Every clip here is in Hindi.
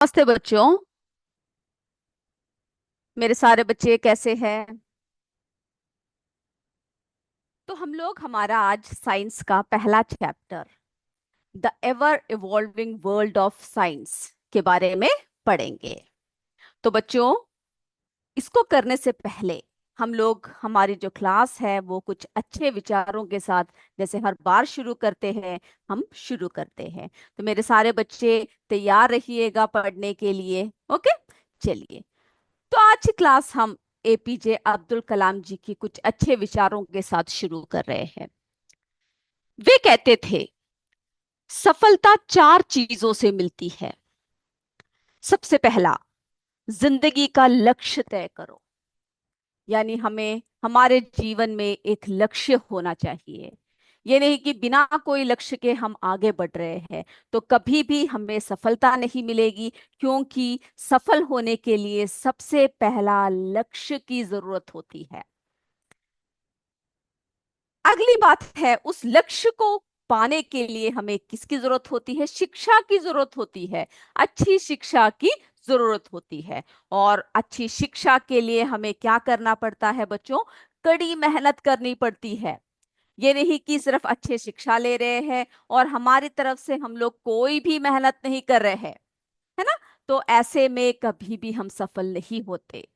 नमस्ते बच्चों। मेरे सारे बच्चे कैसे हैं? तो हम लोग हमारा आज साइंस का पहला chapter the ever evolving world of science के बारे में पढ़ेंगे। तो बच्चों, इसको करने से पहले हम लोग हमारी जो क्लास है वो कुछ अच्छे विचारों के साथ, जैसे हर बार शुरू करते हैं, हम शुरू करते हैं। तो मेरे सारे बच्चे तैयार रहिएगा पढ़ने के लिए। ओके, चलिए। तो आज की क्लास हम एपीजे अब्दुल कलाम जी की कुछ अच्छे विचारों के साथ शुरू कर रहे हैं। वे कहते थे, सफलता चार चीजों से मिलती है। सबसे पहला, जिंदगी का लक्ष्य तय करो। यानी हमें हमारे जीवन में एक लक्ष्य होना चाहिए। ये नहीं कि बिना कोई लक्ष्य के हम आगे बढ़ रहे हैं तो कभी भी हमें सफलता नहीं मिलेगी, क्योंकि सफल होने के लिए सबसे पहला लक्ष्य की जरूरत होती है। अगली बात है, उस लक्ष्य को पाने के लिए हमें किसकी जरूरत होती है? शिक्षा की जरूरत होती है। अच्छी शिक्षा की जरूरत होती है। और अच्छी शिक्षा के लिए हमें क्या करना पड़ता है बच्चों? कड़ी मेहनत करनी पड़ती है। ये नहीं कि सिर्फ अच्छे शिक्षा ले रहे हैं और हमारी तरफ से हम लोग कोई भी मेहनत नहीं कर रहे हैं, है ना? तो ऐसे में कभी भी हम सफल नहीं होते।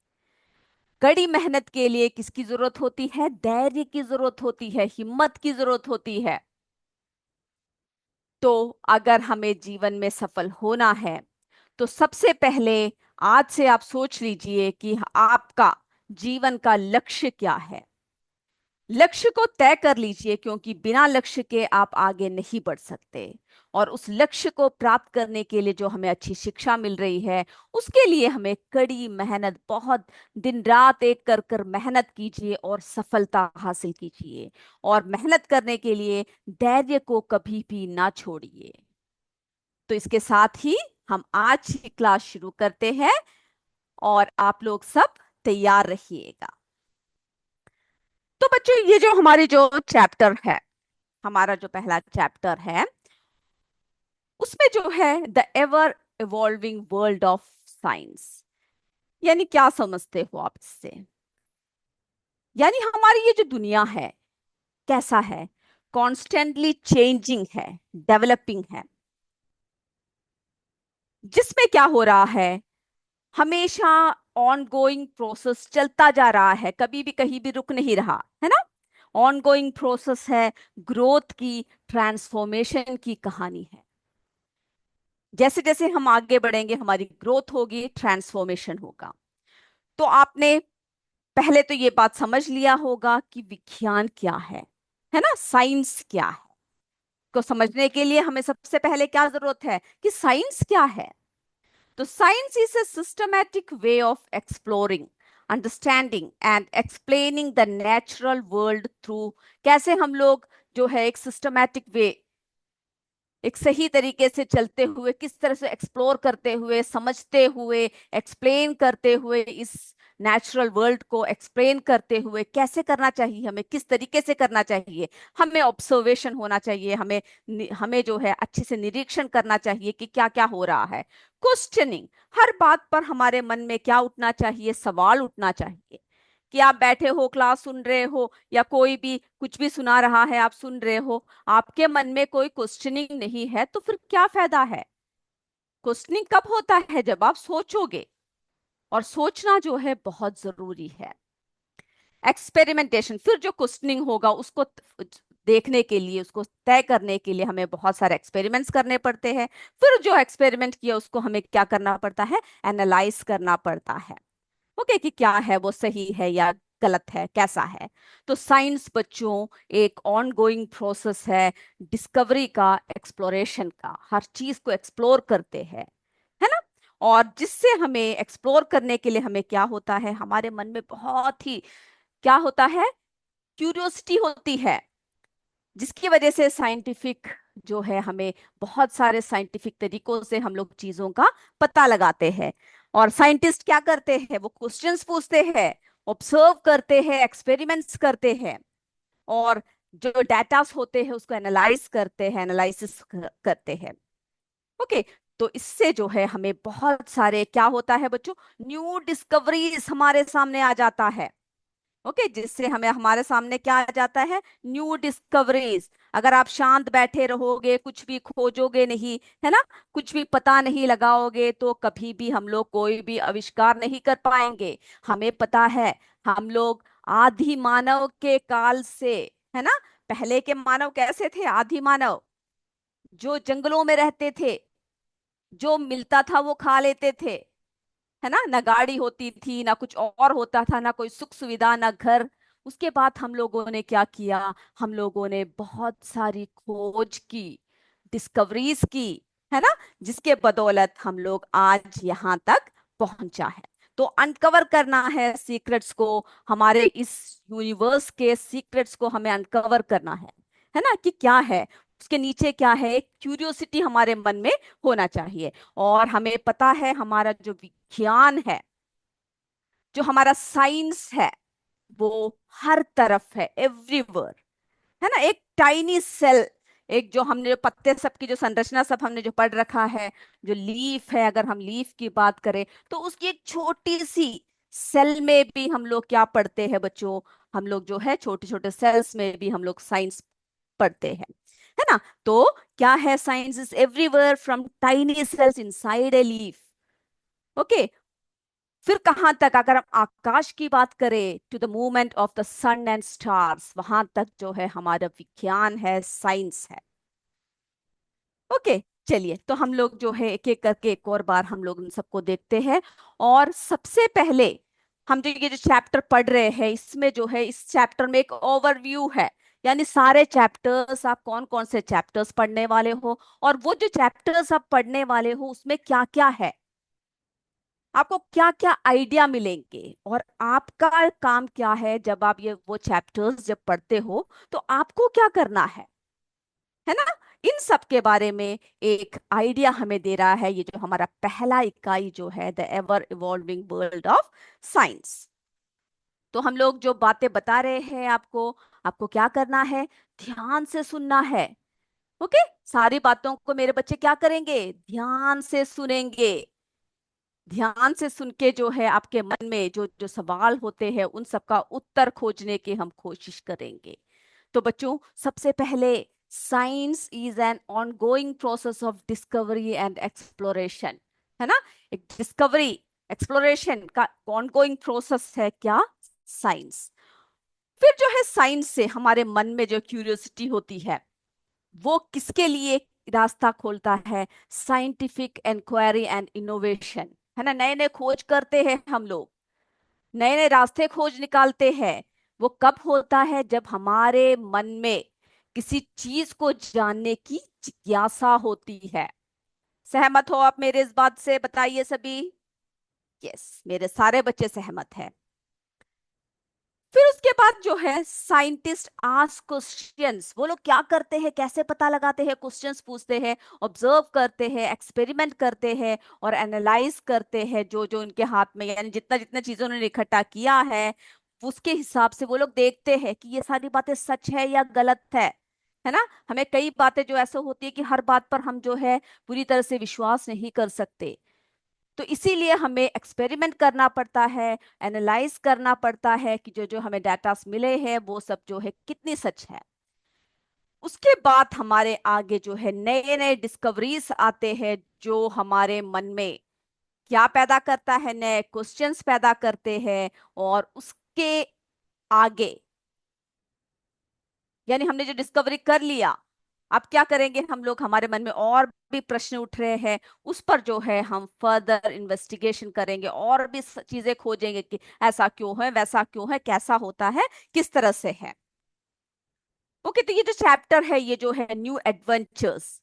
कड़ी मेहनत के लिए किसकी जरूरत होती है? धैर्य की जरूरत होती है, हिम्मत की जरूरत होती है। तो अगर हमें जीवन में सफल होना है तो सबसे पहले आज से आप सोच लीजिए कि आपका जीवन का लक्ष्य क्या है। लक्ष्य को तय कर लीजिए, क्योंकि बिना लक्ष्य के आप आगे नहीं बढ़ सकते। और उस लक्ष्य को प्राप्त करने के लिए जो हमें अच्छी शिक्षा मिल रही है, उसके लिए हमें कड़ी मेहनत, बहुत दिन रात एक कर कर मेहनत कीजिए और सफलता हासिल कीजिए। और मेहनत करने के लिए धैर्य को कभी भी ना छोड़िए। तो इसके साथ ही हम आज की क्लास शुरू करते हैं और आप लोग सब तैयार रहिएगा। तो बच्चों, ये जो हमारी जो चैप्टर है, हमारा जो पहला चैप्टर है, उसमें जो है the ever evolving world of science, यानी क्या समझते हो आप इससे? यानी हमारी ये जो दुनिया है, कैसा है? कॉन्स्टेंटली चेंजिंग है, डेवलपिंग है। जिसमें क्या हो रहा है? हमेशा ऑन गोइंग प्रोसेस चलता जा रहा है, कभी भी कहीं भी रुक नहीं रहा, है ना? ऑन गोइंग प्रोसेस है, ग्रोथ की, ट्रांसफॉर्मेशन की कहानी है। जैसे जैसे हम आगे बढ़ेंगे हमारी ग्रोथ होगी, ट्रांसफॉर्मेशन होगा। तो आपने पहले तो ये बात समझ लिया होगा कि विज्ञान क्या है ना? साइंस क्या है? को समझने के लिए हमें सबसे पहले क्या जरूरत है कि साइंस क्या है। तो science is a systematic way of exploring, understanding and explaining the natural world through, कैसे हम लोग जो है एक सिस्टमैटिक वे, एक सही तरीके से चलते हुए, किस तरह से एक्सप्लोर करते हुए, समझते हुए, एक्सप्लेन करते हुए, इस नेचुरल वर्ल्ड को एक्सप्लेन करते हुए कैसे करना चाहिए, हमें किस तरीके से करना चाहिए। हमें ऑब्जर्वेशन होना चाहिए, हमें हमें जो है अच्छे से निरीक्षण करना चाहिए कि क्या क्या हो रहा है। क्वेश्चनिंग, हर बात पर हमारे मन में क्या उठना चाहिए? सवाल उठना चाहिए। कि आप बैठे हो, क्लास सुन रहे हो, या कोई भी कुछ भी सुना रहा है, आप सुन रहे हो, आपके मन में कोई क्वेश्चनिंग नहीं है तो फिर क्या फायदा है? क्वेश्चनिंग कब होता है? जब आप सोचोगे। और सोचना जो है बहुत जरूरी है। एक्सपेरिमेंटेशन, फिर जो क्वेश्चनिंग होगा उसको देखने के लिए, उसको तय करने के लिए हमें बहुत सारे एक्सपेरिमेंट्स करने पड़ते हैं। फिर जो एक्सपेरिमेंट किया उसको हमें क्या करना पड़ता है? एनालाइज करना पड़ता है। ओके, कि क्या है वो, सही है या गलत है, कैसा है। तो साइंस बच्चों एक ऑन गोइंग प्रोसेस है, डिस्कवरी का, एक्सप्लोरेशन का। हर चीज को एक्सप्लोर करते हैं, है ना? और जिससे हमें एक्सप्लोर करने के लिए हमें क्या होता है? हमारे मन में बहुत ही क्या होता है? क्यूरियोसिटी होती है, जिसकी वजह से साइंटिफिक जो है, हमें बहुत सारे साइंटिफिक तरीकों से हम लोग चीजों का पता लगाते हैं। और साइंटिस्ट क्या करते हैं? वो क्वेश्चंस पूछते हैं, ऑब्जर्व करते हैं, एक्सपेरिमेंट्स करते हैं, और जो डाटा होते हैं उसको एनालाइज करते हैं, एनालिसिस करते हैं। ओके। तो इससे जो है हमें बहुत सारे क्या होता है बच्चों, न्यू डिस्कवरीज हमारे सामने आ जाता है। ओके, जिससे हमें हमारे सामने क्या आ जाता है, न्यू डिस्कवरीज। अगर आप शांत बैठे रहोगे, कुछ भी खोजोगे नहीं, है ना, कुछ भी पता नहीं लगाओगे, तो कभी भी हम लोग कोई भी आविष्कार नहीं कर पाएंगे। हमें पता है, हम लोग आदि मानव के काल से, है ना, पहले के मानव कैसे थे, आदि मानव जो जंगलों में रहते थे, जो मिलता था वो खा लेते थे, है ना गाड़ी होती थी, ना कुछ और होता था, ना कोई सुख सुविधा, ना घर। उसके बाद हम लोगों ने क्या किया, हम लोगों ने बहुत सारी खोज की, डिस्कवरीज की, है ना, जिसके बदौलत हम लोग आज यहाँ तक पहुंचा है। तो अनकवर करना है सीक्रेट्स को, हमारे इस यूनिवर्स के सीक्रेट्स को हमें अनकवर करना है ना, कि क्या है उसके नीचे, क्या है, एक क्यूरियोसिटी हमारे मन में होना चाहिए। और हमें पता है हमारा जो विज्ञान है, जो हमारा साइंस है, वो हर तरफ है, एवरीवेयर, है ना। एक टाइनी सेल, एक जो हमने जो पत्ते सबकी जो संरचना सब हमने जो पढ़ रखा है, जो लीफ है, अगर हम लीफ की बात करें तो उसकी एक छोटी सी सेल में भी हम लोग क्या पढ़ते हैं बच्चों, हम लोग जो है छोटे छोटे सेल्स में भी हम लोग साइंस पढ़ते हैं, है ना। तो क्या है, science is everywhere from tiny cells inside a leaf. Okay, फिर कहां तक, अगर हम आकाश की बात करें, to the movement of the sun and stars, वहां तक जो है हमारा विज्ञान है, साइंस है। ओके, चलिए, तो हम लोग जो है एक एक करके एक और बार हम लोग इन सबको देखते हैं। और सबसे पहले हम जो ये जो चैप्टर पढ़ रहे हैं, इसमें जो है इस चैप्टर में एक ओवरव्यू है, यानी सारे चैप्टर्स, आप कौन कौन से चैप्टर्स पढ़ने वाले हो, और वो जो चैप्टर्स आप पढ़ने वाले हो उसमें क्या क्या है, आपको क्या क्या आइडिया मिलेंगे, और आपका काम क्या है जब आप ये वो चैप्टर्स जब पढ़ते हो, तो आपको क्या करना है ना। इन सब के बारे में एक आइडिया हमें दे रहा है ये जो हमारा पहला इकाई जो है, the ever evolving world of science. तो हम लोग जो बातें बता रहे हैं आपको, आपको क्या करना है, ध्यान से सुनना है। ओके, सारी बातों को मेरे बच्चे क्या करेंगे, ध्यान से सुनेंगे। ध्यान से सुन के जो है आपके मन में जो जो सवाल होते हैं उन सबका उत्तर खोजने की हम कोशिश करेंगे। तो बच्चों, सबसे पहले, science is an ongoing process of discovery and exploration, है ना। एक डिस्कवरी एक्सप्लोरेशन का ऑनगोइंग प्रोसेस है क्या, साइंस। फिर जो है साइंस से हमारे मन में जो क्यूरियोसिटी होती है, वो किसके लिए रास्ता खोलता है, साइंटिफिक इंक्वायरी एंड इनोवेशन, है ना। नए नए खोज करते हैं हम लोग, नए नए रास्ते खोज निकालते हैं। वो कब होता है, जब हमारे मन में किसी चीज को जानने की जिज्ञासा होती है। सहमत हो आप मेरे इस बात से, बताइए सभी। यस, मेरे सारे बच्चे सहमत हैं। फिर उसके बाद जो है साइंटिस्ट आस्क क्वेश्चंस, वो लोग क्या करते हैं, कैसे पता लगाते हैं, क्वेश्चंस पूछते हैं, ऑब्जर्व करते हैं, एक्सपेरिमेंट करते हैं, और एनालाइज करते हैं जो जो उनके हाथ में, यानी जितना जितना चीजों ने इकट्ठा किया है उसके हिसाब से वो लोग देखते हैं कि ये सारी बातें सच है या गलत है ना। हमें कई बातें जो ऐसे होती है कि हर बात पर हम जो है पूरी तरह से विश्वास नहीं कर सकते, तो इसीलिए हमें एक्सपेरिमेंट करना पड़ता है, एनालाइज करना पड़ता है कि जो जो हमें डाटा मिले हैं वो सब जो है कितनी सच है। उसके बाद हमारे आगे जो है नए नए डिस्कवरीज आते हैं, जो हमारे मन में क्या पैदा करता है, नए क्वेश्चंस पैदा करते हैं। और उसके आगे, यानी हमने जो डिस्कवरी कर लिया, अब क्या करेंगे हम लोग, हमारे मन में और भी प्रश्न उठ रहे हैं, उस पर जो है हम फर्दर इन्वेस्टिगेशन करेंगे, और भी चीजें खोजेंगे कि ऐसा क्यों है, वैसा क्यों है, कैसा होता है, किस तरह से है। ओके, तो ये जो चैप्टर है, ये जो है न्यू एडवेंचर्स,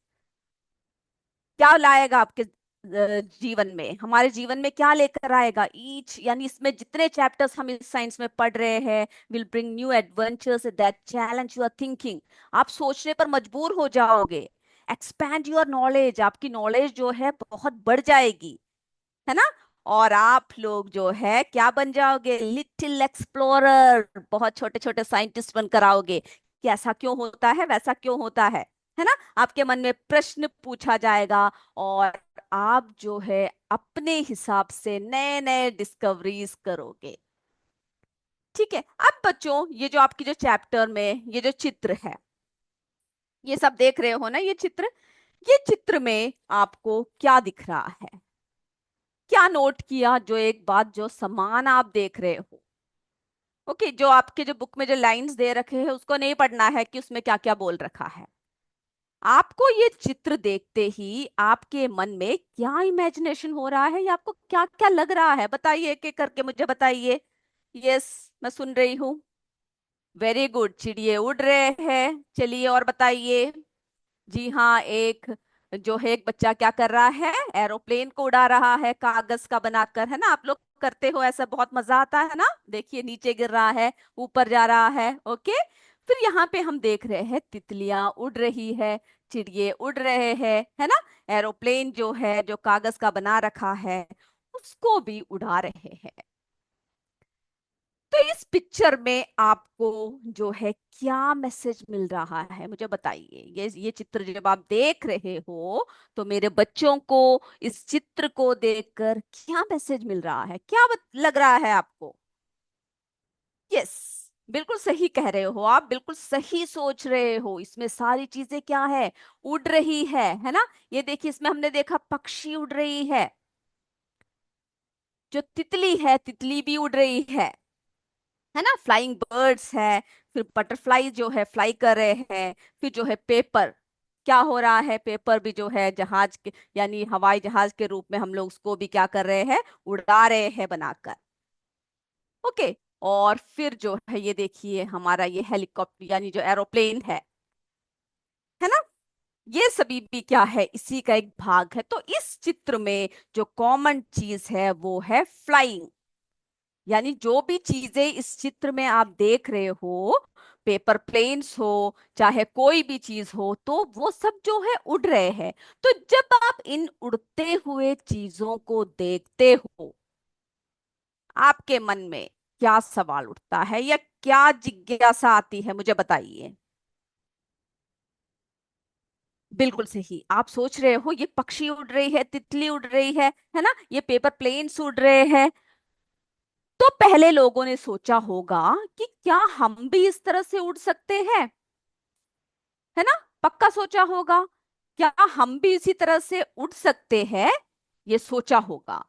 क्या लाएगा आपके जीवन में, हमारे जीवन में क्या लेकर आएगा ईच, यानी इसमें जितने चैप्टर्स हम इस साइंस में पढ़ रहे हैं, will bring new adventures that challenge your thinking. आप सोचने पर मजबूर हो जाओगे, एक्सपैंड योर नॉलेज, आपकी नॉलेज जो है बहुत बढ़ जाएगी, है ना। और आप लोग जो है क्या बन जाओगे, लिटिल एक्सप्लोरर, बहुत छोटे छोटे साइंटिस्ट बनकर आओगे कि ऐसा क्यों होता है, वैसा क्यों होता है ना। आपके मन में प्रश्न पूछा जाएगा, और आप जो है अपने हिसाब से नए नए डिस्कवरीज करोगे। ठीक है। अब बच्चों, ये जो आपकी जो चैप्टर में ये जो चित्र है, ये सब देख रहे हो ना, ये चित्र में आपको क्या दिख रहा है? क्या नोट किया? जो एक बात, जो समान आप देख रहे हो। ओके, जो आपके जो बुक में जो लाइंस दे रखे हैं उसको नहीं पढ़ना है कि उसमें क्या क्या बोल रखा है। आपको ये चित्र देखते ही आपके मन में क्या इमेजिनेशन हो रहा है, या आपको क्या क्या लग रहा है? बताइए, एक एक करके मुझे बताइए। यस, मैं सुन रही हूँ। वेरी गुड, चिड़िए उड़ रहे हैं। चलिए और बताइए। जी हाँ, एक जो है एक बच्चा क्या कर रहा है? एरोप्लेन को उड़ा रहा है, कागज का बनाकर, है ना? आप लोग करते हो ऐसा, बहुत मजा आता है ना? देखिए, नीचे गिर रहा है, ऊपर जा रहा है। ओके। फिर यहाँ पे हम देख रहे हैं तितलियां उड़ रही है, चिड़िए उड़ रहे हैं, है ना? एरोप्लेन जो है, जो कागज का बना रखा है, उसको भी उड़ा रहे हैं। तो इस पिक्चर में आपको जो है क्या मैसेज मिल रहा है, मुझे बताइए। ये चित्र जब आप देख रहे हो, तो मेरे बच्चों को इस चित्र को देखकर क्या मैसेज मिल रहा है? क्या लग रहा है आपको? यस, बिल्कुल सही कह रहे हो आप, बिल्कुल सही सोच रहे हो। इसमें सारी चीजें क्या है? उड़ रही है ना? ये देखिए, इसमें हमने देखा पक्षी उड़ रही है, जो तितली है, तितली भी उड़ रही है ना? फ्लाइंग बर्ड्स है। फिर बटरफ्लाई जो है फ्लाई कर रहे हैं। फिर जो है पेपर, क्या हो रहा है? पेपर भी जो है जहाज के, यानी हवाई जहाज के रूप में हम लोग उसको भी क्या कर रहे हैं? उड़ा रहे हैं बनाकर। ओके। और फिर जो है ये देखिए, हमारा ये हेलीकॉप्टर यानी जो एरोप्लेन है ना? ये सभी भी क्या है? इसी का एक भाग है। तो इस चित्र में जो कॉमन चीज है वो है फ्लाइंग। यानी जो भी चीजें इस चित्र में आप देख रहे हो, पेपर प्लेन्स हो, चाहे कोई भी चीज हो, तो वो सब जो है उड़ रहे हैं। तो जब आप इन उड़ते हुए चीजों को देखते हो, आपके मन में क्या सवाल उठता है या क्या जिज्ञासा आती है, मुझे बताइए। बिल्कुल सही, आप सोच रहे हो ये पक्षी उड़ रही है, तितली उड़ रही है ना? ये पेपर प्लेन्स उड़ रहे हैं। तो पहले लोगों ने सोचा होगा कि क्या हम भी इस तरह से उड़ सकते हैं, है ना? पक्का सोचा होगा, क्या हम भी इसी तरह से उड़ सकते हैं? ये सोचा होगा।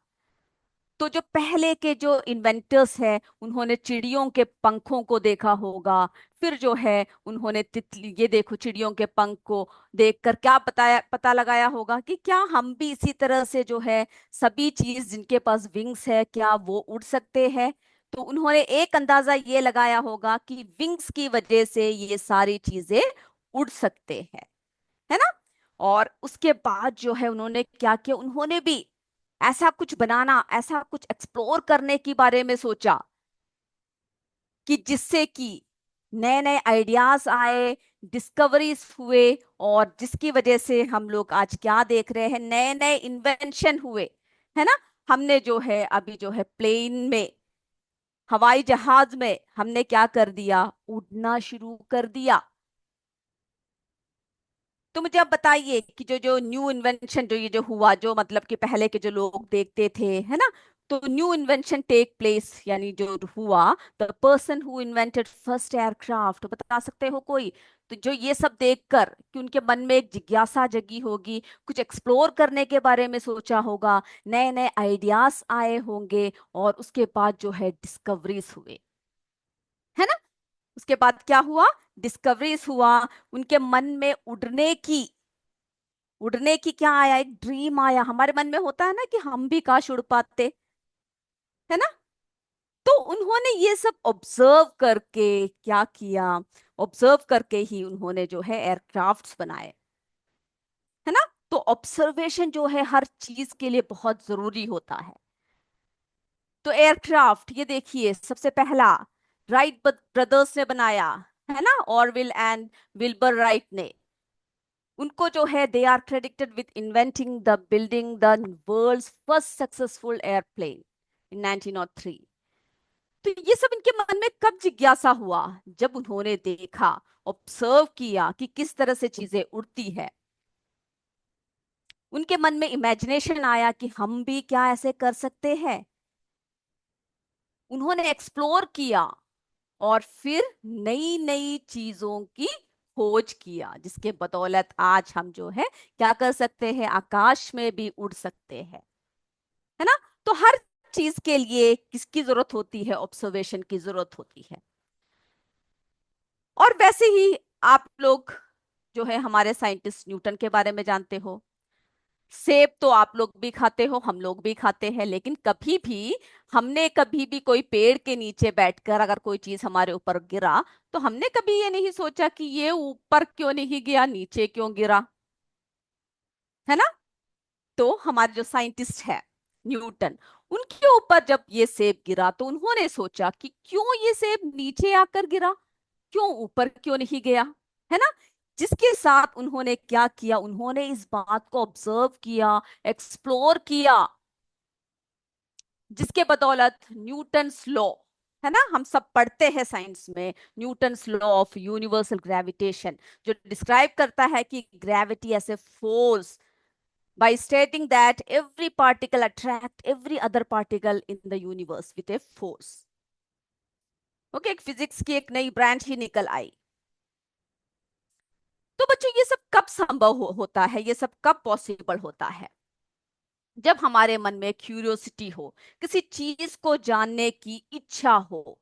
तो जो पहले के जो इन्वेंटर्स हैं, उन्होंने चिड़ियों के पंखों को देखा होगा। फिर जो है उन्होंने तितली, ये देखो चिड़ियों के पंख को देखकर क्या पता लगाया होगा कि क्या हम भी इसी तरह से जो है, सभी चीज जिनके पास विंग्स है, क्या वो उड़ सकते हैं? तो उन्होंने एक अंदाजा ये लगाया होगा कि विंग्स की वजह से ये सारी चीजें उड़ सकते हैं, है ना? और उसके बाद जो है उन्होंने क्या किया? उन्होंने भी ऐसा कुछ बनाना, ऐसा कुछ एक्सप्लोर करने के बारे में सोचा कि जिससे कि नए नए आइडियाज आए, डिस्कवरीज हुए, और जिसकी वजह से हम लोग आज क्या देख रहे हैं? नए नए इन्वेंशन हुए, है ना? हमने जो है अभी जो है प्लेन में, हवाई जहाज में हमने क्या कर दिया? उड़ना शुरू कर दिया। तो मुझे अब बताइए कि जो जो न्यू इन्वेंशन जो ये जो हुआ, जो मतलब कि पहले के जो लोग देखते थे, है ना? तो न्यू इन्वेंशन टेक प्लेस, यानी जो हुआ, the person who invented first aircraft, बता सकते हो कोई? तो जो ये सब देखकर कि उनके मन में एक जिज्ञासा जगी होगी, कुछ एक्सप्लोर करने के बारे में सोचा होगा, नए नए आइडियाज आए होंगे, और उसके बाद जो है डिस्कवरीज हुए, है ना? उसके बाद क्या हुआ? डिस्कवरीज हुआ। उनके मन में उड़ने की क्या आया? एक ड्रीम आया। हमारे मन में होता है ना कि हम भी काश उड़ पाते, है ना? तो उन्होंने ये सब ऑब्जर्व करके क्या किया? ऑब्जर्व करके ही उन्होंने जो है एयरक्राफ्ट्स बनाए, है ना? तो ऑब्जर्वेशन जो है हर चीज के लिए बहुत जरूरी होता है। तो एयरक्राफ्ट, ये देखिए, सबसे पहला राइट ब्रदर्स ने बनाया, है ना? ऑरविल एंड विल्बर राइट ने। उनको जो है, they are credited with inventing the building the world's first successful airplane in 1903। तो ये सब इनके मन में कब जिज्ञासा हुआ? जब उन्होंने देखा, ऑब्जर्व किया कि किस तरह से चीजें उड़ती है। उनके मन में इमेजिनेशन आया कि हम भी क्या ऐसे कर सकते हैं। उन्होंने एक्सप्लोर किया और फिर नई नई चीजों की खोज किया, जिसके बदौलत आज हम जो है क्या कर सकते हैं, आकाश में भी उड़ सकते हैं, है ना। तो हर चीज के लिए किसकी जरूरत होती है, ऑब्जर्वेशन की जरूरत होती है। और वैसे ही आप लोग जो है हमारे साइंटिस्ट न्यूटन के बारे में जानते हो। सेब तो आप लोग भी खाते हो, हम लोग भी खाते हैं, लेकिन कभी भी हमने कभी भी कोई पेड़ के नीचे बैठकर अगर कोई चीज हमारे ऊपर गिरा तो हमने कभी ये नहीं सोचा कि ये ऊपर क्यों नहीं गया, नीचे क्यों गिरा, है ना। तो हमारे जो साइंटिस्ट है न्यूटन, उनके ऊपर जब ये सेब गिरा तो उन्होंने सोचा कि क्यों ये सेब नीचे आकर गिरा, क्यों ऊपर क्यों नहीं गया, है ना। जिसके साथ उन्होंने क्या किया, उन्होंने इस बात को ऑब्जर्व किया, एक्सप्लोर किया, जिसके बदौलत न्यूटन्स लॉ, है ना, हम सब पढ़ते हैं साइंस में, Newton's law of universal gravitation, जो डिस्क्राइब करता है कि gravity as a force by stating that every particle attract every other particle in the universe with a force। Okay, एक फिजिक्स की एक नई ब्रांच ही निकल आई। तो बच्चों ये सब कब संभव होता है, ये सब कब पॉसिबल होता है, जब हमारे मन में क्यूरियोसिटी हो, किसी चीज को जानने की इच्छा हो।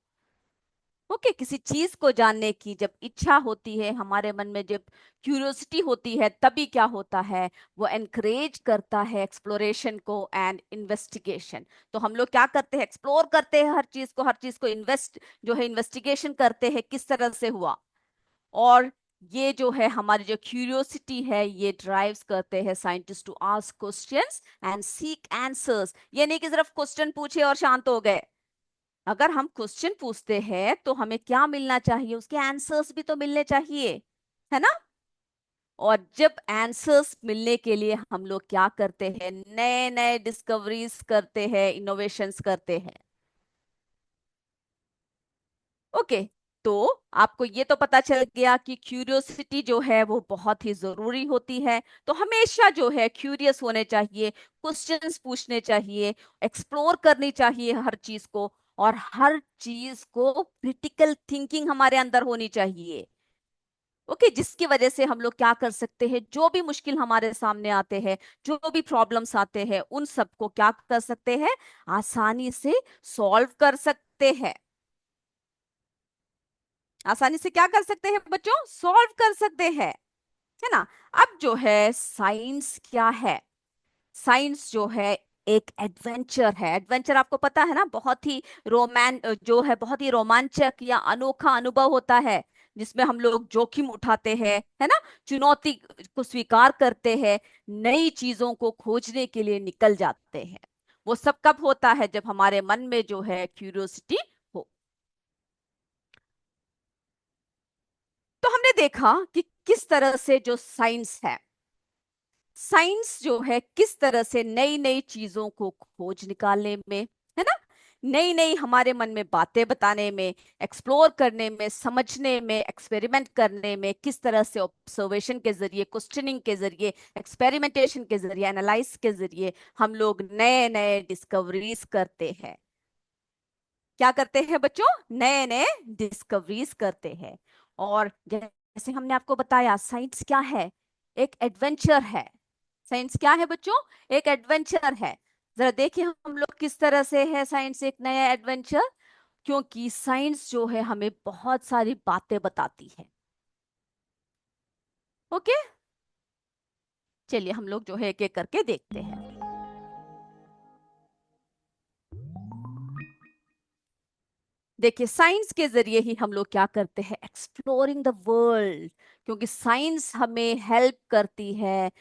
ओके, किसी चीज को जानने की जब इच्छा होती है हमारे मन में, जब क्यूरियोसिटी होती है, तभी क्या होता है, वो एनकरेज करता है एक्सप्लोरेशन को एंड इन्वेस्टिगेशन। तो हम लोग क्या करते हैं, एक्सप्लोर करते हैं हर चीज को इन्वेस्ट जो है इन्वेस्टिगेशन करते हैं किस तरह से हुआ। और ये जो है हमारी जो क्यूरियोसिटी है ये ड्राइव्स करते हैं scientist to ask questions and seek answers. ये नहीं कि सिर्फ क्वेश्चन पूछे और शांत हो गए। अगर हम क्वेश्चन पूछते हैं तो हमें क्या मिलना चाहिए, उसके आंसर्स भी तो मिलने चाहिए, है ना। और जब आंसर्स मिलने के लिए हम लोग क्या करते हैं, नए नए डिस्कवरीज करते हैं, इनोवेशंस करते हैं। ओके, तो आपको ये तो पता चल गया कि क्यूरियोसिटी जो है वो बहुत ही जरूरी होती है। तो हमेशा जो है क्यूरियस होने चाहिए, क्वेश्चंस पूछने चाहिए, एक्सप्लोर करनी चाहिए हर चीज को, और हर चीज को क्रिटिकल थिंकिंग हमारे अंदर होनी चाहिए। ओके, जिसकी वजह से हम लोग क्या कर सकते हैं, जो भी मुश्किल हमारे सामने आते हैं, जो भी प्रॉब्लम्स आते हैं, उन सबको क्या कर सकते हैं, आसानी से सॉल्व कर सकते हैं। आसानी से क्या कर सकते हैं बच्चों, सॉल्व कर सकते हैं, है ना। अब जो है साइंस क्या है, साइंस जो है एक एडवेंचर है। एडवेंचर आपको पता है ना, बहुत ही जो है बहुत ही रोमांचक या अनोखा अनुभव होता है, जिसमें हम लोग जोखिम उठाते हैं, है ना, चुनौती को स्वीकार करते हैं, नई चीजों को खोजने के लिए निकल जाते हैं। वो सब कब होता है, जब हमारे मन में जो है क्यूरियोसिटी हो। तो हमने देखा कि किस तरह से जो साइंस है, साइंस जो है किस तरह से नई नई चीजों को खोज निकालने में, है ना, नई नई हमारे मन में बातें बताने में, एक्सप्लोर करने में, समझने में, एक्सपेरिमेंट करने में, किस तरह से ऑब्जर्वेशन के जरिए, क्वेश्चनिंग के जरिए, एक्सपेरिमेंटेशन के जरिए, एनालाइज के जरिए हम लोग नए नए डिस्कवरीज करते हैं। क्या करते हैं बच्चों, नए नए डिस्कवरीज करते हैं। और जैसे हमने आपको बताया साइंस क्या है, एक एडवेंचर है। साइंस क्या है बच्चों, एक एडवेंचर है। जरा देखिए हम लोग किस तरह से है साइंस एक नया एडवेंचर, क्योंकि साइंस जो है हमें बहुत सारी बातें बताती है। ओके, चलिए हम लोग जो है एक एक करके देखते हैं। देखिए साइंस के जरिए ही हम लोग क्या करते हैं, एक्सप्लोरिंग द वर्ल्ड, क्योंकि साइंस हमें हेल्प करती है,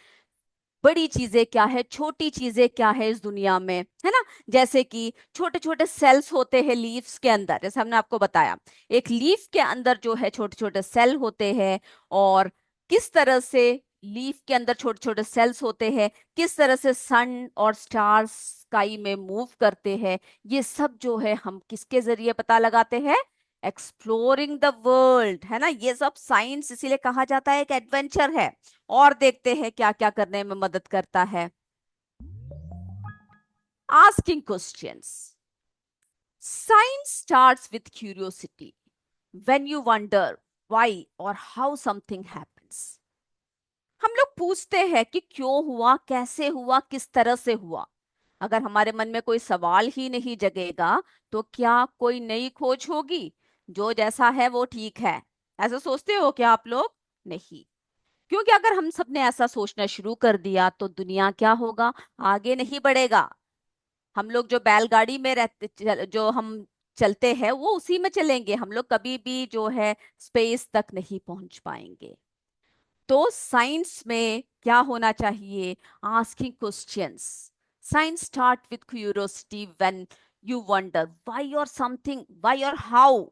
बड़ी चीजें क्या है, छोटी चीजें क्या है इस दुनिया में, है ना। जैसे कि छोटे छोटे सेल्स होते हैं लीव्स के अंदर, जैसे हमने आपको बताया, एक लीफ के अंदर जो है छोटे छोटे सेल होते हैं, और किस तरह से लीफ के अंदर छोटे छोटे सेल्स होते हैं, किस तरह से सन और स्टार्स स्काई में मूव करते हैं, ये सब जो है हम किसके जरिए पता लगाते हैं, एक्सप्लोरिंग द वर्ल्ड, है ना, ये सब साइंस इसीलिए कहा जाता है एक एडवेंचर है। और देखते हैं क्या क्या करने में मदद करता है। Asking questions. Science starts with curiosity. When you wonder why और हाउ समथिंग हैपेंस, हम लोग पूछते हैं कि क्यों हुआ, कैसे हुआ, किस तरह से हुआ। अगर हमारे मन में कोई सवाल ही नहीं जगेगा तो क्या कोई नई खोज होगी? जो जैसा है वो ठीक है, ऐसा सोचते हो क्या आप लोग? नहीं। क्योंकि अगर हम सबने ऐसा सोचना शुरू कर दिया तो दुनिया क्या होगा, आगे नहीं बढ़ेगा। हम लोग जो बैलगाड़ी में जो हम चलते हैं वो उसी में चलेंगे, हम लोग कभी भी जो है स्पेस तक नहीं पहुंच पाएंगे। तो साइंस में क्या होना चाहिए? Asking questions. Science start with curiosity when you wonder why और हाउ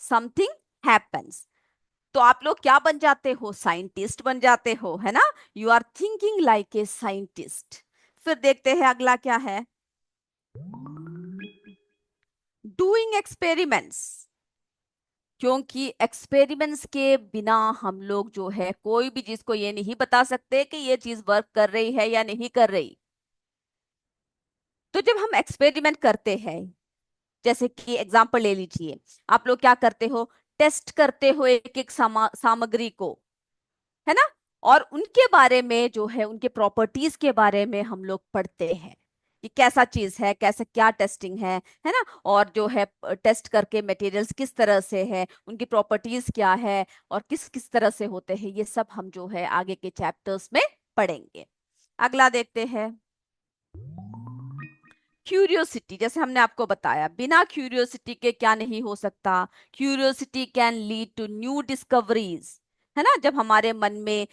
समथिंग हैपेंस। तो आप लोग क्या बन जाते हो? साइंटिस्ट बन जाते हो, है ना। You are thinking like a scientist. फिर देखते हैं अगला क्या है। Doing experiments. क्योंकि एक्सपेरिमेंट्स के बिना हम लोग जो है कोई भी चीज को ये नहीं बता सकते कि ये चीज वर्क कर रही है या नहीं कर रही। तो जब हम एक्सपेरिमेंट करते हैं, जैसे कि एग्जांपल ले लीजिए, आप लोग क्या करते हो? टेस्ट करते हो एक एक सामग्री को, है ना। और उनके बारे में जो है, उनके प्रॉपर्टीज के बारे में हम लोग पढ़ते हैं कि कैसा चीज है, कैसा क्या टेस्टिंग है ना। और जो है टेस्ट करके मटेरियल्स किस तरह से है, उनकी प्रॉपर्टीज क्या है और किस किस तरह से होते हैं, ये सब हम जो है आगे के चैप्टर्स में पढ़ेंगे। अगला देखते हैं। क्यूरियोसिटी, जैसे हमने आपको बताया, बिना क्यूरियोसिटी के क्या नहीं हो सकता? Curiosity can lead to new discoveries, है ना। जब हमारे मन में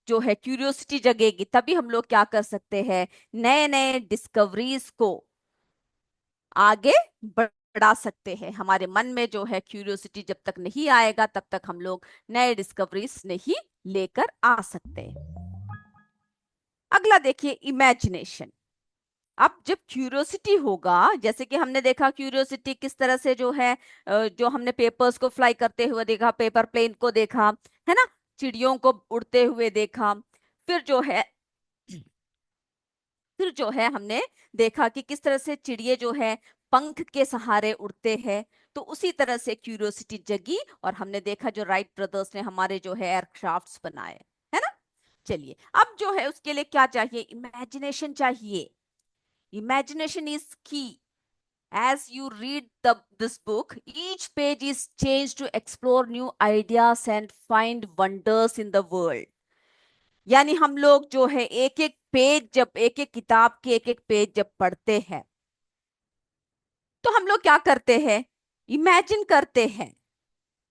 जो है क्यूरियोसिटी जगेगी तभी हम लोग क्या कर सकते हैं? नए नए डिस्कवरीज को आगे बढ़ा सकते हैं। हमारे मन में जो है क्यूरियोसिटी जब तक नहीं आएगा तब तक हम लोग नए डिस्कवरीज नहीं लेकर आ सकते। अगला देखिए, इमेजिनेशन। अब जब क्यूरियोसिटी होगा, जैसे कि हमने देखा क्यूरियोसिटी किस तरह से जो है जो हमने पेपर्स को फ्लाई करते हुए देखा, पेपर प्लेन को देखा, है ना, चिड़ियों को उड़ते हुए देखा। फिर जो है फिर जो है हमने देखा कि किस तरह से चिड़िए जो है पंख के सहारे उड़ते हैं। तो उसी तरह से क्यूरियोसिटी जगी और हमने देखा जो राइट ब्रदर्स ने हमारे जो है एयरक्राफ्ट्स बनाए, है ना। चलिए, अब जो है उसके लिए क्या चाहिए? इमेजिनेशन चाहिए। इमेजिनेशन इज की। As you read this book, each page is changed to explore new ideas and find wonders in the world. यानी हम लोग जो है एक एक पेज, जब एक एक किताब के एक एक पेज जब पढ़ते हैं तो हम लोग क्या करते हैं? इमेजिन करते हैं,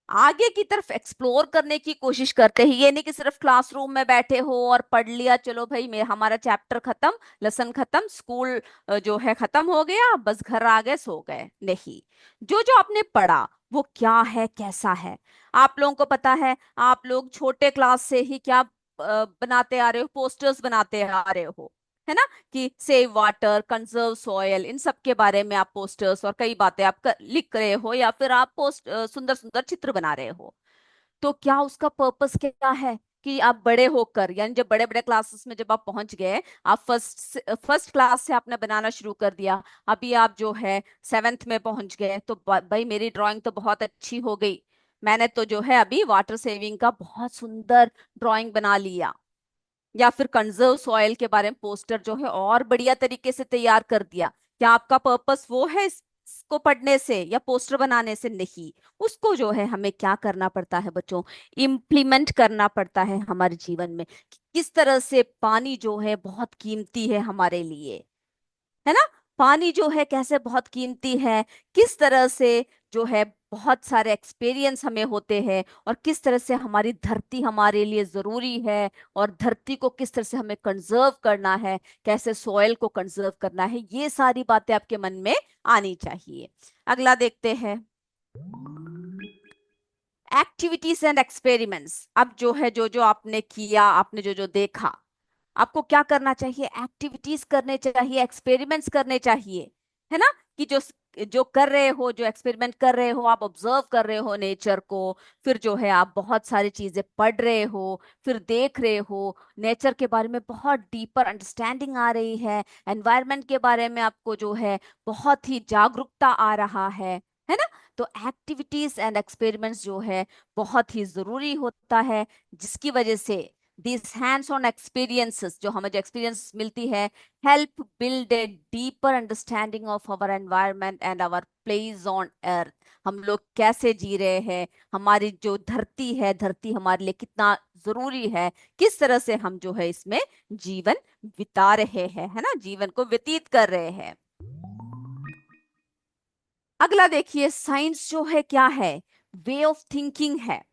आगे की तरफ एक्सप्लोर करने की कोशिश करते हैं। ये नहीं कि सिर्फ क्लासरूम में बैठे हो और पढ़ लिया, चलो भाई मैं हमारा चैप्टर खत्म, लेसन खत्म, स्कूल जो है खत्म हो गया, बस घर आ गए, सो गए। नहीं, जो जो आपने पढ़ा वो क्या है, कैसा है। आप लोगों को पता है, आप लोग छोटे क्लास से ही क्या बनाते आ रहे हो? पोस्टर्स बनाते आ रहे हो, है ना, कि सेव वाटर, कंजर्व सॉयल, इन सब के बारे में आप पोस्टर्स और कई बातें आप लिख रहे हो, या फिर आप सुंदर सुंदर चित्र बना रहे हो। तो क्या उसका पर्पस क्या है? कि आप बड़े होकर, यानी जब बड़े बड़े क्लासेस में जब आप पहुंच गए, आप फर्स्ट क्लास से आपने बनाना शुरू कर दिया, अभी आप जो है सेवेंथ में पहुंच गए, तो भाई मेरी ड्राइंग तो बहुत अच्छी हो गई, मैंने तो जो है अभी वाटर सेविंग का बहुत सुंदर ड्राइंग बना लिया। या फिर कंजर्व सॉइल के बारे में पोस्टर जो है और बढ़िया तरीके से तैयार कर दिया। क्या आपका पर्पस वो है इसको पढ़ने से या पोस्टर बनाने से? नहीं। उसको जो है हमें क्या करना पड़ता है बच्चों? इम्प्लीमेंट करना पड़ता है हमारे जीवन में, कि किस तरह से पानी जो है बहुत कीमती है हमारे लिए, है ना। पानी जो है कैसे बहुत कीमती है, किस तरह से जो है बहुत सारे एक्सपीरियंस हमें होते हैं, और किस तरह से हमारी धरती हमारे लिए जरूरी है, और धरती को किस तरह से हमें कंजर्व करना है, कैसे सॉइल को कंजर्व करना है, ये सारी बातें आपके मन में आनी चाहिए। अगला देखते हैं, एक्टिविटीज एंड एक्सपेरिमेंट्स। अब जो है जो जो आपने किया, आपने जो जो देखा, आपको क्या करना चाहिए? एक्टिविटीज करने चाहिए, एक्सपेरिमेंट्स करने चाहिए, है ना। कि जो जो कर रहे हो, जो एक्सपेरिमेंट कर रहे हो, आप ऑब्जर्व कर रहे हो नेचर को, फिर जो है आप बहुत सारी चीजें पढ़ रहे हो, फिर देख रहे हो, नेचर के बारे में बहुत डीपर अंडरस्टैंडिंग आ रही है, एनवायरनमेंट के बारे में आपको जो है बहुत ही जागरूकता आ रहा है ना। तो एक्टिविटीज एंड एक्सपेरिमेंट्स जो है बहुत ही जरूरी होता है, जिसकी वजह से दिस हैंड्स ऑन एक्सपीरियंसेस, जो हमें जो एक्सपीरियंस मिलती है, help build a deeper understanding of our environment and our place on earth. हम लोग कैसे जी रहे हैं, हमारी जो धरती है, धरती हमारे लिए कितना जरूरी है, किस तरह से हम जो है इसमें जीवन बिता रहे हैं, है ना, जीवन को व्यतीत कर रहे हैं। अगला देखिए, साइंस जो है क्या है, वे ऑफ थिंकिंग है,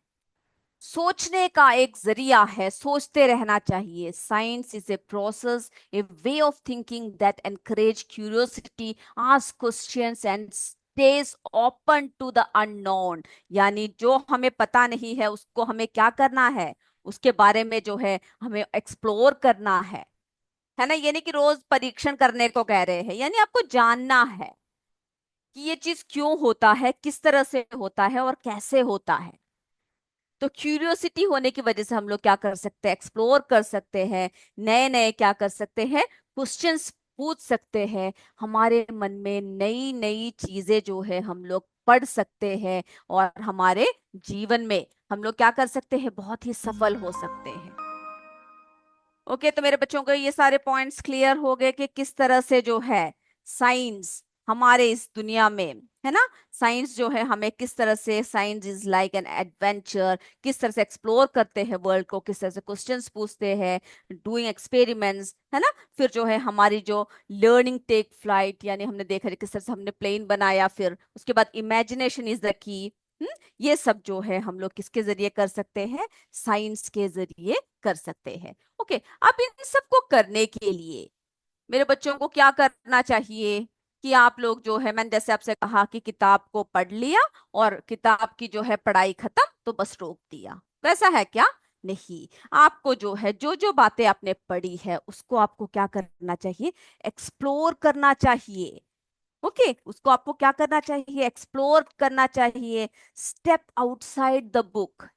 सोचने का एक जरिया है, सोचते रहना चाहिए। Science is a process, a way of thinking that encourage curiosity, ask questions and stays open to the unknown. यानी जो हमें पता नहीं है उसको हमें क्या करना है, उसके बारे में जो है हमें एक्सप्लोर करना है ना। यानी कि रोज परीक्षण करने को कह रहे हैं, यानी आपको जानना है कि ये चीज क्यों होता है, किस तरह से होता है और कैसे होता है। तो क्यूरियोसिटी होने की वजह से हम लोग क्या कर सकते हैं, एक्सप्लोर कर सकते हैं, नए नए क्या कर सकते हैं, क्वेश्चंस पूछ सकते हैं, हमारे मन में नई नई चीजें जो है हम लोग पढ़ सकते हैं, और हमारे जीवन में हम लोग क्या कर सकते हैं, बहुत ही सफल हो सकते हैं। ओके, तो मेरे बच्चों को ये सारे पॉइंट्स क्लियर हो गए कि किस तरह से जो है साइंस हमारे इस दुनिया में, है ना, साइंस जो है हमें किस तरह से, science is like an adventure, किस तरह से एक्सप्लोर करते हैं वर्ल्ड को, किस तरह से क्वेश्चंस पूछते हैं, डूइंग एक्सपेरिमेंट्स, है ना। फिर जो है हमारी जो लर्निंग टेक फ्लाइट, यानी हमने देखा किस तरह से हमने प्लेन बनाया, फिर उसके बाद इमेजिनेशन इज द की। ये सब जो है हम लोग किसके जरिए कर सकते हैं, साइंस के जरिए कर सकते हैं। ओके, अब इन सबको करने के लिए मेरे बच्चों को क्या करना चाहिए, कि आप लोग जो है, मैंने जैसे आपसे कहा कि किताब को पढ़ लिया और किताब की जो है पढ़ाई खत्म तो बस रोक दिया, वैसा है क्या? नहीं, आपको जो है जो जो बातें आपने पढ़ी है उसको आपको क्या करना चाहिए, एक्सप्लोर करना चाहिए। ओके, उसको आपको क्या करना चाहिए, एक्सप्लोर करना चाहिए, step outside the book.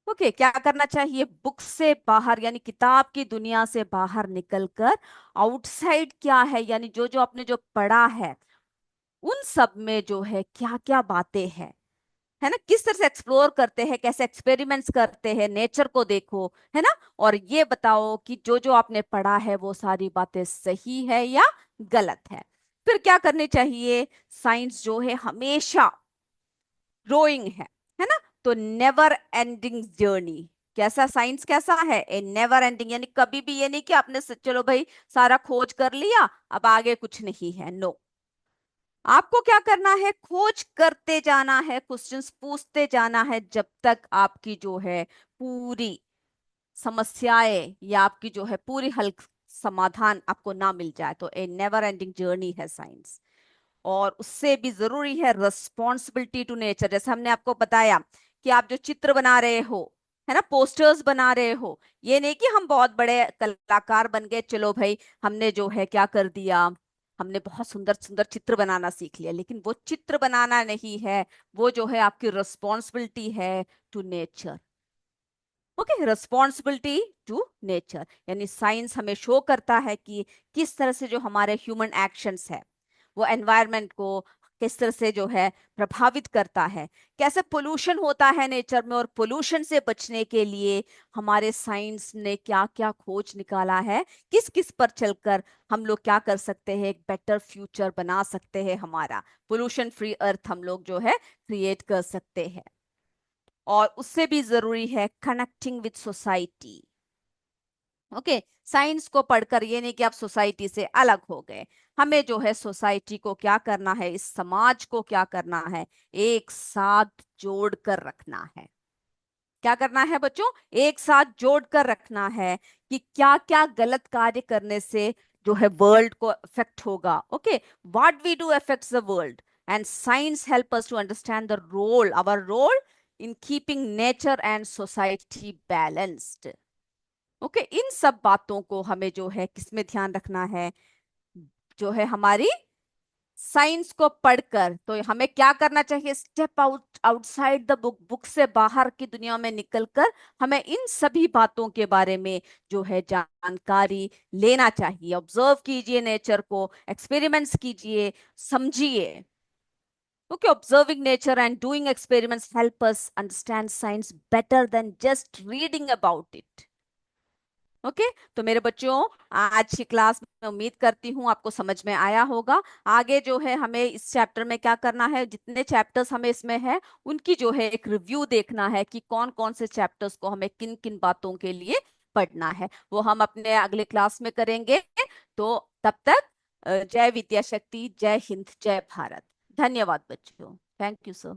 Okay, क्या करना चाहिए, बुक से बाहर, यानी किताब की दुनिया से बाहर निकलकर आउटसाइड क्या है, यानी जो जो आपने जो पढ़ा है उन सब में जो है क्या क्या बातें हैं, है ना, किस तरह से एक्सप्लोर करते हैं, कैसे एक्सपेरिमेंट्स करते हैं, नेचर को देखो, है ना। और ये बताओ कि जो जो आपने पढ़ा है वो सारी बातें सही है या गलत है। फिर क्या करनी चाहिए, साइंस जो है हमेशा ग्रोइंग है ना। तो नेवर एंडिंग जर्नी, कैसा साइंस कैसा है, ए नेवर एंडिंग, यानी कभी भी ये नहीं कि आपने चलो भाई सारा खोज कर लिया अब आगे कुछ नहीं है, नो। आपको क्या करना है, खोज करते जाना है, क्वेश्चंस पूछते जाना है, जब तक आपकी जो है पूरी समस्याएं या आपकी जो है पूरी हल समाधान आपको ना मिल जाए। तो ए नेवर एंडिंग जर्नी है साइंस। और उससे भी जरूरी है रिस्पॉन्सिबिलिटी टू नेचर, जैसे हमने आपको बताया कि आप जो चित्र बना रहे हो, है ना, पोस्टर्स बना रहे हो, ये नहीं कि हम बहुत बड़े कलाकार बन गए, चलो भाई हमने जो है क्या कर दिया, हमने बहुत सुंदर सुंदर चित्र बनाना सीख लिया, लेकिन वो चित्र बनाना नहीं है, वो जो है आपकी रिस्पॉन्सिबिलिटी है to nature. Okay, responsibility to nature, यानी साइंस हमें शो करता है कि किस तरह से जो हमारे ह्यूमन एक्शंस है वो एनवायरनमेंट को किस तरह से जो है प्रभावित करता है, कैसे पोल्यूशन होता है नेचर में, और पोल्यूशन से बचने के लिए हमारे साइंस ने क्या क्या खोज निकाला है, किस किस पर चलकर हम लोग क्या कर सकते हैं, एक बेटर फ्यूचर बना सकते हैं, हमारा पोल्यूशन फ्री अर्थ हम लोग जो है क्रिएट कर सकते हैं। और उससे भी जरूरी है connecting with society. Okay, science को पढ़कर ये नहीं कि आप सोसाइटी से अलग हो गए, हमें जो है सोसाइटी को क्या करना है, इस समाज को क्या करना है, एक साथ जोड़ कर रखना है। क्या करना है बच्चों, एक साथ जोड़ कर रखना है कि क्या क्या गलत कार्य करने से जो है वर्ल्ड को इफेक्ट होगा। Okay, what we do affects the world, and science help us to understand the role, our role in keeping nature and society balanced. Okay, इन सब बातों को हमें जो है किसमें ध्यान रखना है, जो है हमारी साइंस को पढ़कर, तो हमें क्या करना चाहिए? Step outside the book, book से बाहर की दुनिया में निकलकर हमें इन सभी बातों के बारे में जो है जानकारी लेना चाहिए। ऑब्जर्व कीजिए नेचर को, एक्सपेरिमेंट्स कीजिए, समझिए। Okay, observing nature and doing experiments help us understand science better than just reading about it. Okay तो मेरे बच्चों, आज की क्लास में उम्मीद करती हूँ आपको समझ में आया होगा। आगे जो है हमें इस चैप्टर में क्या करना है, जितने चैप्टर्स हमें इसमें है उनकी जो है एक रिव्यू देखना है कि कौन कौन से चैप्टर्स को हमें किन किन बातों के लिए पढ़ना है, वो हम अपने अगले क्लास में करेंगे। तो तब तक जय विद्या शक्ति, जय हिंद, जय भारत। धन्यवाद बच्चों। Thank you sir.